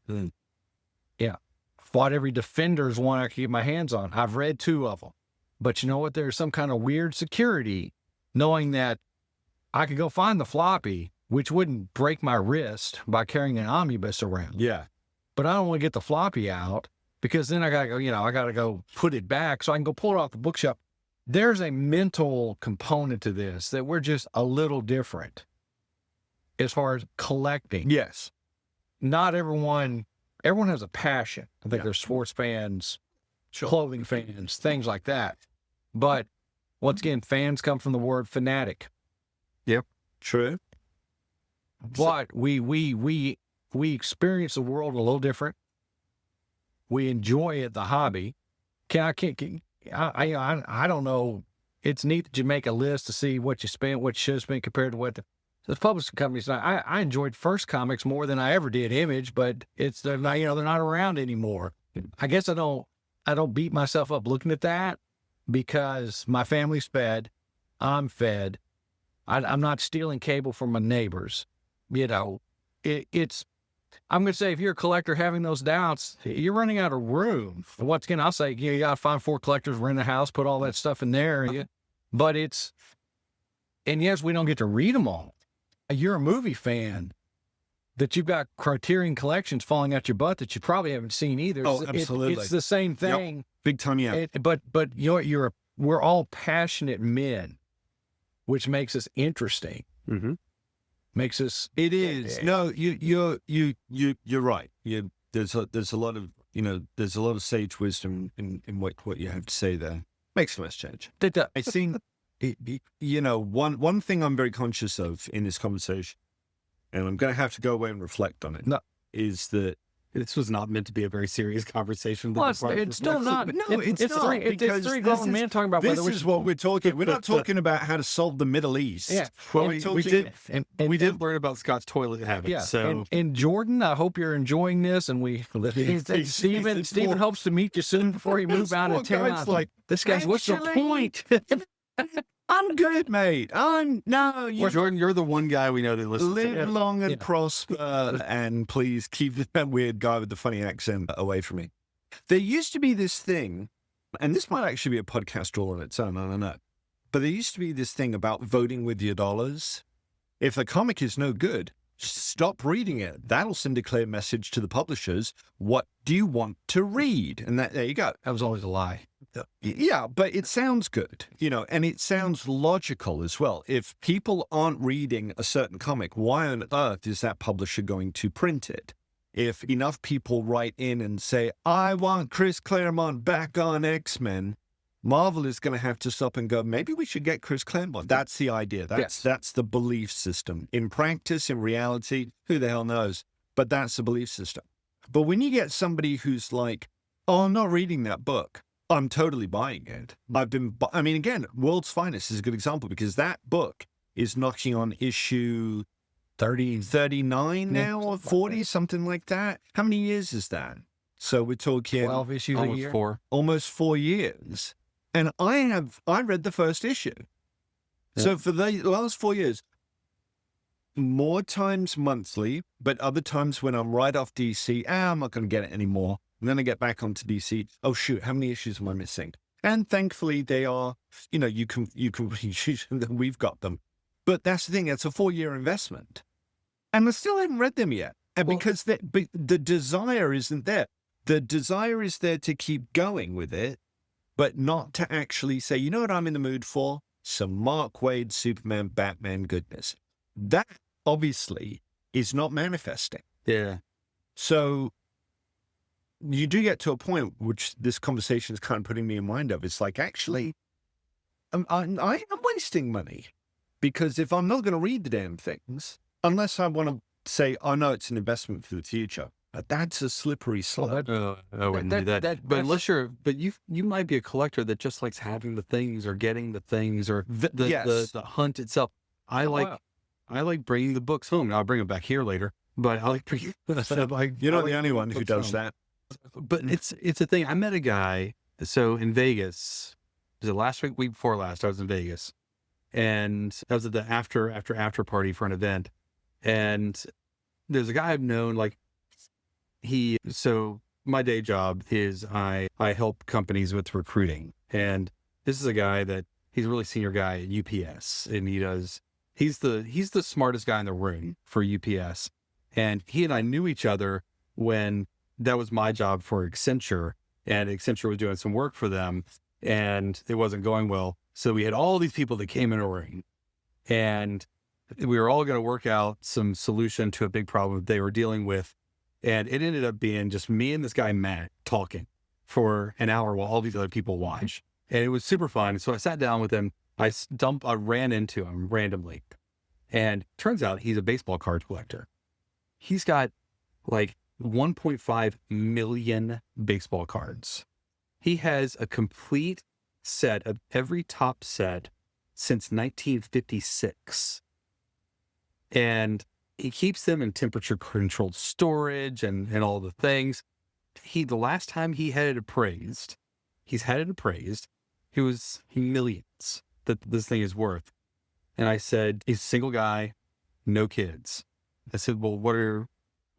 B: Yeah, fought every Defenders one I could get my hands on. I've read 2 of them, but you know what? There's some kind of weird security knowing that I could go find the floppy, which wouldn't break my wrist by carrying an omnibus around.
C: Yeah.
B: But I don't want to get the floppy out because then I got to go, I got to go put it back so I can go pull it off the bookshelf. There's a mental component to this that we're just a little different as far as collecting.
C: Yes.
B: Not everyone has a passion. I think there's sports fans, clothing fans, things like that. But once again, fans come from the word fanatic.
C: Yep. True.
B: But we experience the world a little different. We enjoy it, the hobby. I don't know. It's neat that you make a list to see what you spent, what you should have spent compared to what the publishing companies. I enjoyed First Comics more than I ever did Image, but they're not around anymore. I guess I don't beat myself up looking at that because my family's fed, I'm fed. I'm not stealing cable from my neighbors. It's, I'm going to say, if you're a collector having those doubts, you're running out of room. Once again, I'll say, you got to find 4 collectors, rent a house, put all that stuff in there. But and yes, we don't get to read them all. You're a movie fan that you've got Criterion collections falling out your butt that you probably haven't seen either.
C: Oh, absolutely.
B: It's the same thing.
C: Yep. Big time, yeah.
B: But you're we're all passionate men, which makes us interesting.
D: Mm-hmm.
B: Makes us.
C: It is. No, you're right. There's a lot of there's a lot of sage wisdom in what you have to say there. Makes no change. I think one thing I'm very conscious of in this conversation, and I'm going to have to go away and reflect on it.
B: No.
C: Is that
D: This was not meant to be a very serious conversation.
B: Well, it's still not.
C: No,
B: it's
C: it's not,
B: It's
C: because
B: three
C: this
B: grown
C: is-
B: men talking about
C: this
B: whether we
C: is what we're talking. We're not talking about how to solve the Middle East.
B: Yeah.
D: Well,
B: And-
D: we did.
B: And
D: We did learn about Scott's toilet habits.
B: Yeah.
D: So
B: And Jordan, I hope you're enjoying this. And Stephen hopes to meet you soon before you move out
C: Poor
B: of town.
C: guy's like,
B: This guy's, what's the
C: "Actually,
B: point?
C: I'm good, mate. You
D: Jordan, you're the one guy we know that listens. to
C: live long and
B: Yeah.
C: prosper, and please keep that weird guy with the funny accent away from me. There used to be this thing, and this might actually be a podcast all on its own, I don't know. But there used to be this thing about voting with your dollars. If the comic is no good, stop reading it. That'll send a clear message to the publishers. What do you want to read? And there you go.
B: That was always a lie.
C: Yeah, but it sounds good, and it sounds logical as well. If people aren't reading a certain comic, why on earth is that publisher going to print it? If enough people write in and say, I want Chris Claremont back on X-Men, Marvel is going to have to stop and go, maybe we should get Chris Claremont. That's the idea. That's the belief system. In practice, in reality, who the hell knows? But that's the belief system. But when you get somebody who's like, oh, I'm not reading that book, I'm totally buying it. Again, World's Finest is a good example because that book is knocking on issue 39 now or 40, something like that. How many years is that? So we're talking
B: 12 issues a
D: Almost
B: year.
D: 4.
C: almost 4 years. And I read the first issue. So for the last 4 years, more times monthly, but other times when I'm right off DC, I'm not going to get it anymore. And then I get back onto DC. Oh shoot, how many issues am I missing? And thankfully they are, you can use them, we've got them. But that's the thing, it's a 4-year investment. And I still haven't read them yet. And because the desire isn't there. The desire is there to keep going with it, but not to actually say, you know what I'm in the mood for? Some Mark Waid, Superman, Batman goodness. That obviously is not manifesting.
D: Yeah.
C: So you do get to a point, which this conversation is kind of putting me in mind of. It's like, actually, I am wasting money because if I'm not going to read the damn things, unless I want to say, oh no, it's an investment for the future. But that's a slippery slope.
D: I wouldn't do that. But unless you might be a collector that just likes having the things or getting the things or the hunt itself. I like bringing the books home. Now I'll bring them back here later, but I like bringing.
C: You're not the only one who does that.
D: But it's a thing. I met a guy. So in Vegas, was it last week before last? I was in Vegas, and I was at the after party for an event, and there's a guy I've known like. So my day job is I help companies with recruiting. And this is a guy that he's a really senior guy at UPS and he's the smartest guy in the room for UPS. And he and I knew each other when that was my job for Accenture and Accenture was doing some work for them and it wasn't going well. So we had all these people that came in a room and we were all going to work out some solution to a big problem that they were dealing with. And it ended up being just me and this guy, Matt, talking for an hour while all these other people watch. And it was super fun. So I sat down with him. I ran into him randomly. And turns out he's a baseball card collector. He's got like 1.5 million baseball cards. He has a complete set of every top set since 1956. And he keeps them in temperature controlled storage and all the things. The last time he's had it appraised, it was millions that this thing is worth. And I said, he's a single guy, no kids. I said, well, what are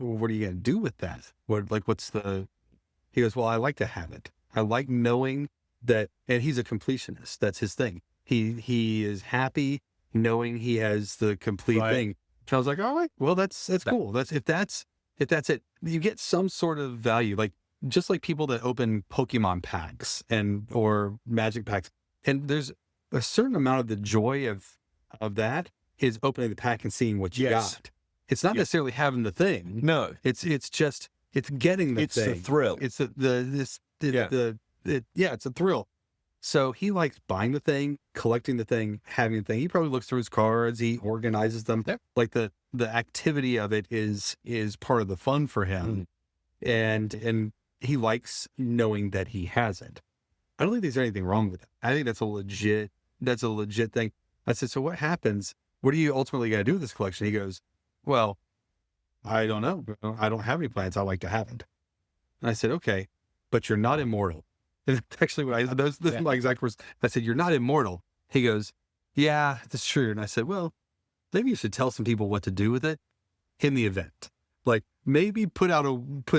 D: you going to do with that? He goes, well, I like to have it. I like knowing that, and he's a completionist. That's his thing. He is happy knowing he has the complete thing. I was like, all right, well, that's cool. If that's it, you get some sort of value, like just like people that open Pokemon packs or Magic packs. and there's a certain amount of the joy of that is opening the pack and seeing what you
C: Yes.
D: got. It's not necessarily having the thing.
C: No,
D: It's just it's getting the
C: it's
D: thing.
C: the thrill.
D: It's it's a thrill. So he likes buying the thing, collecting the thing, having the thing. He probably looks through his cards. He organizes them.
B: Yep.
D: Like the activity of it is part of the fun for him, and he likes knowing that he has it. I don't think there's anything wrong with it. I think that's a legit thing. I said, so what happens? What are you ultimately going to do with this collection? He goes, well, I don't know. I don't have any plans. I like to have it. And I said, okay, but you're not immortal. And actually, this is my exact words. I said, you're not immortal. He goes, yeah, that's true. And I said, well, maybe you should tell some people what to do with it in the event. Like maybe put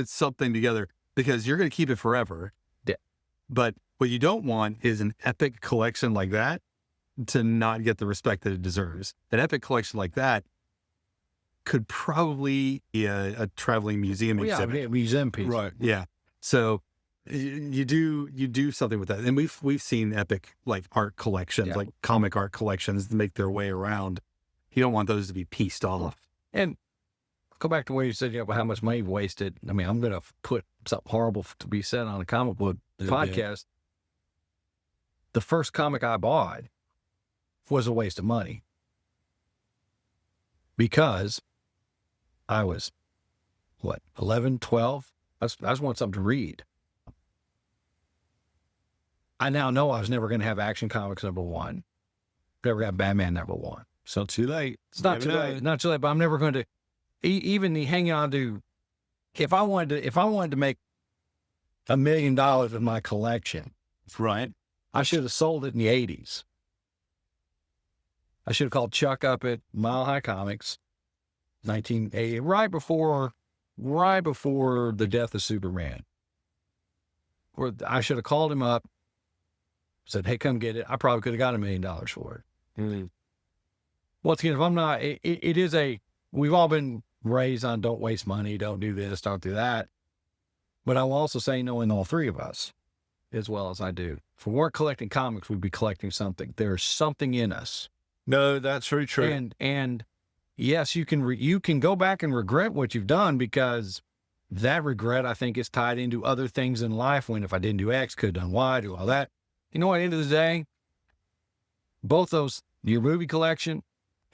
D: something together because you're going to keep it forever.
B: Yeah.
D: But what you don't want is an epic collection like that to not get the respect that it deserves. An epic collection like that could probably be a traveling museum exhibit.
B: Yeah, museum piece.
C: Right.
D: Yeah. So you do something with that. And we've seen epic like art collections, like comic art collections make their way around. You don't want those to be pieced off.
B: And go back to where you said about how much money wasted. I mean, I'm going to put something horrible to be said on a comic book podcast. The first comic I bought was a waste of money because I was, 11, 12? I just want something to read. I now know I was never going to have Action Comics #1. Never got Batman #1.
C: So too late.
B: It's not too late. Not too late, but I'm never going to even the hang on to. If I wanted to make $1 million with my collection,
C: Right.
B: I should have sold it in the 80s. I should have called Chuck up at Mile High Comics, 1980, right before the death of Superman. Or I should have called him up, said, "Hey, come get it." I probably could have got $1 million for it. Once again, if I'm not, it is we've all been raised on don't waste money, don't do this, don't do that. But I will also say, knowing all three of us as well as I do, if we weren't collecting comics, we'd be collecting something. There's something in us.
C: No, that's very true.
B: And yes, you can go back and regret what you've done because that regret, I think, is tied into other things in life. When if I didn't do X, could have done Y, do all that. You know, at the end of the day, both those, your movie collection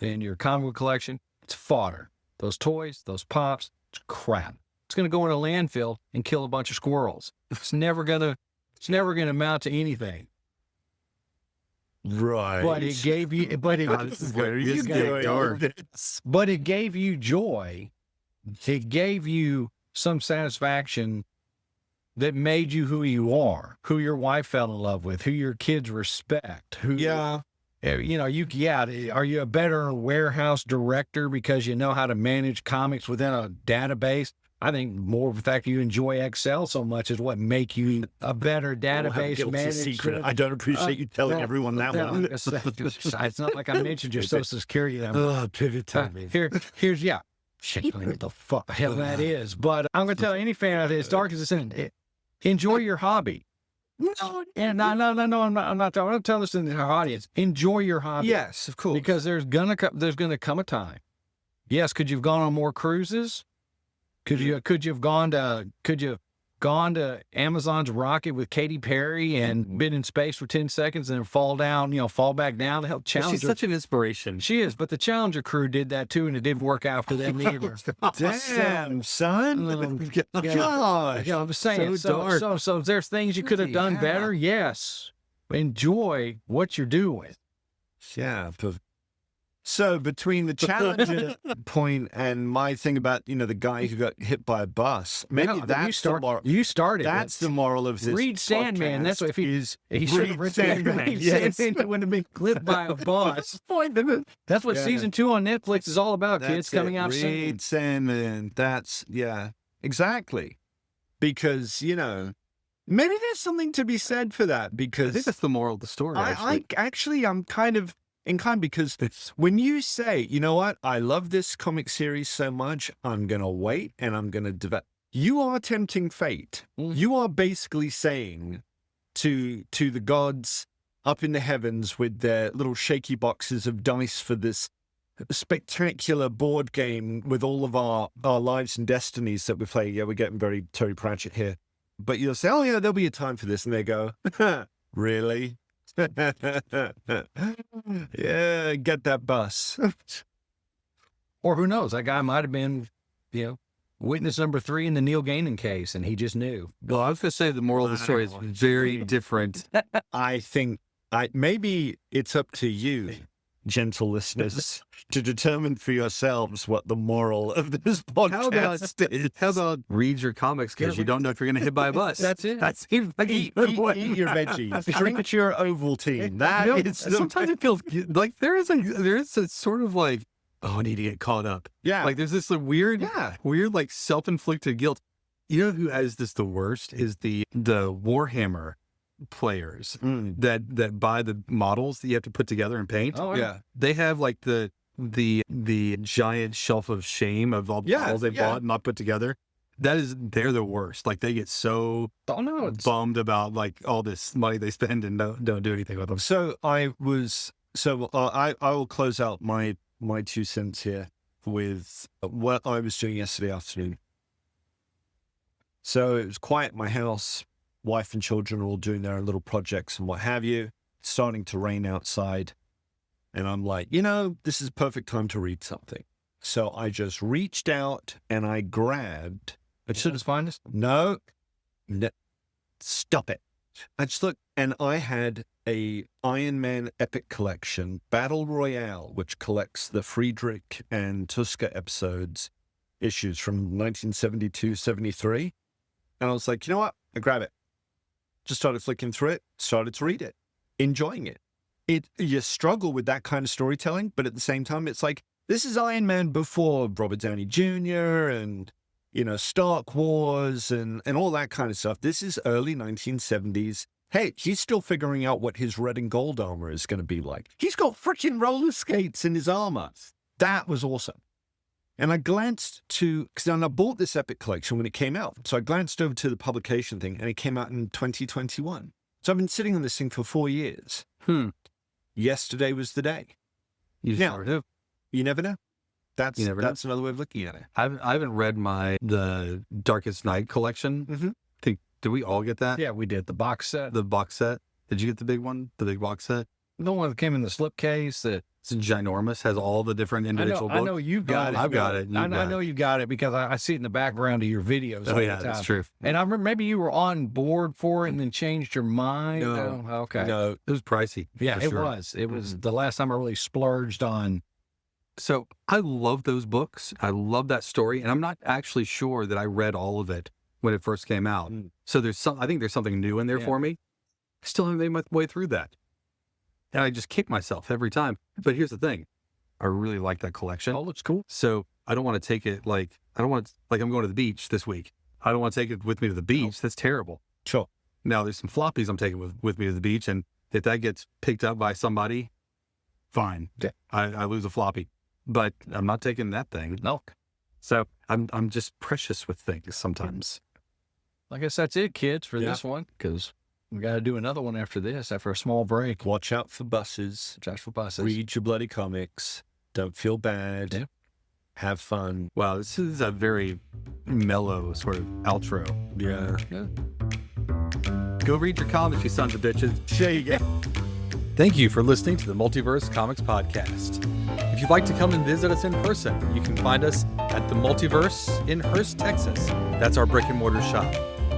B: and your comic book collection, it's fodder. Those toys, those pops, it's crap. It's going to go in a landfill and kill a bunch of squirrels. It's never going to amount to anything.
C: Right.
B: But it gave you,
D: This is where you get dark.
B: but it gave you joy. It gave you some satisfaction that made you who you are, who your wife fell in love with, who your kids respect, who,
C: Yeah.
B: you know, are you a better warehouse director because you know how to manage comics within a database? I think more of the fact that you enjoy Excel so much is what make you a better database manager.
C: I don't appreciate you telling
B: no,
C: everyone that
B: no,
C: one.
B: it's not like I mentioned your Social Security.
C: Pivot time.
B: Here's shit, what the fuck hell that is. But I'm going to tell any fan out there, as dark as it's enjoy your hobby. No, I'm not telling this to our audience. Enjoy your hobby.
C: Yes, of course.
B: Because there's gonna come a time. Yes, could you have gone on more cruises? Could you have gone to Amazon's rocket with Katy Perry and been in space for 10 seconds and then fall back down? The hell, Challenger.
D: She's such an inspiration.
B: She is, but the Challenger crew did that too, and it didn't work out for them either.
C: Damn, son. Gosh.
B: I'm just saying. So there's things you could have done better. Yes. Enjoy what you're doing.
C: Yeah. So between the Challenger point and my thing about, the guy who got hit by a bus, maybe that's the moral.
B: You started.
C: That's the moral of this.
B: Read Sandman. That's what if he should have read Sandman.
C: Yes.
B: Sandman wouldn't have been clipped by a bus. That's what season 2 on Netflix is all about, kids. Coming out soon.
C: Read Sandman. That's exactly. Because, maybe there's something to be said for that because
D: I think that's the moral of the story.
C: I'm kind of inclined because when you say, you know what, I love this comic series so much, I'm going to wait and I'm going to develop. You are tempting fate. You are basically saying to the gods, up in the heavens with their little shaky boxes of dice for this spectacular board game with all of our lives and destinies that we play. Yeah, we're getting very Terry Pratchett here. But you'll say, oh, yeah, there'll be a time for this. And they go, really? Yeah, get that bus.
B: Or who knows? That guy might have been, witness number 3 in the Neil Gaiman case, and he just knew.
D: Well, I was going to say the moral of the story is very different.
C: I think maybe it's up to you, gentle listeners, to determine for yourselves what the moral of this podcast is.
D: How about read your comics because you don't know if you're going to hit by a bus?
B: That's it.
D: That seems like
C: Eat your veggies. Drink your Ovaltine. That is
D: sometimes it feels like there is a sort of like, oh, I need to get caught up.
C: Yeah.
D: Like there's this weird like self-inflicted guilt. You know who has this the worst is the Warhammer players that buy the models that you have to put together and paint.
B: Oh,
C: yeah.
D: They have like the giant shelf of shame of all the models they bought and not put together. They're the worst. Like they get so bummed about like all this money they spend and don't do anything with them.
C: So I will close out my 2 cents here with what I was doing yesterday afternoon. So it was quiet in my house. Wife and children are all doing their own little projects and what have you. It's starting to rain outside. And I'm like, this is a perfect time to read something. So I just reached out and I grabbed.
B: Shouldn't find us?
C: No, stop it. I just looked and I had a Iron Man Epic Collection Battle Royale, which collects the Friedrich and Tuska issues from 1972-73. And I was like, you know what? I grab it. Just started flicking through it, started to read it, enjoying it. You struggle with that kind of storytelling, but at the same time, it's like, this is Iron Man before Robert Downey Jr. and, Stark Wars and all that kind of stuff. This is early 1970s. Hey, he's still figuring out what his red and gold armor is going to be like. He's got freaking roller skates in his armor. That was awesome. And I glanced because I bought this Epic Collection when it came out. So I glanced over to the publication thing and it came out in 2021. So I've been sitting on this thing for 4 years. Yesterday was the day.
D: You never know.
C: You never know. That's another way of looking at it.
D: I haven't read the Darkest Night collection.
C: Mm-hmm.
D: Did we all get that?
B: Yeah, we did. The box set.
D: The box set. Did you get the big one? The big box set?
B: The one that came in the slipcase.
D: It's ginormous. Has all the different individual books.
B: I know you've got it.
D: I've got it.
B: I know you got it because I see it in the background of your videos.
D: Oh, yeah, that's true.
B: And I remember maybe you were on board for it and then changed your mind.
C: No.
B: Oh, okay.
C: No.
D: It was pricey.
B: Yeah, it
D: sure.
B: was. It was the last time I really splurged on.
D: So I love those books. I love that story. And I'm not actually sure that I read all of it when it first came out. So I think there's something new in there for me. I still haven't made my way through that. And I just kick myself every time. But here's the thing. I really like that collection.
B: Oh, it's cool.
D: So I don't want to take it I'm going to the beach this week. I don't want to take it with me to the beach. That's terrible.
C: Sure.
D: Now there's some floppies I'm taking with me to the beach. And if that gets picked up by somebody, fine.
C: Yeah.
D: I lose a floppy. But I'm not taking that thing.
B: No.
D: So I'm just precious with things sometimes.
B: I guess that's it, kids, for this one, because we got to do another one after this, after a small break.
C: Watch out for buses.
B: Just for buses.
C: Read your bloody comics. Don't feel bad.
B: Yeah.
C: Have fun.
D: Wow, this is a very mellow sort of outro.
C: Yeah.
D: Go read your comics, you sons of bitches.
C: There you go.
A: Thank you for listening to the Multiverse Comics Podcast. If you'd like to come and visit us in person, you can find us at the Multiverse in Hearst, Texas. That's our brick and mortar shop.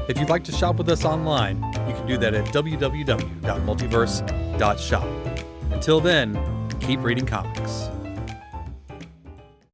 A: If you'd like to shop with us online, you can do that at www.multiverse.shop. Until then, keep reading comics.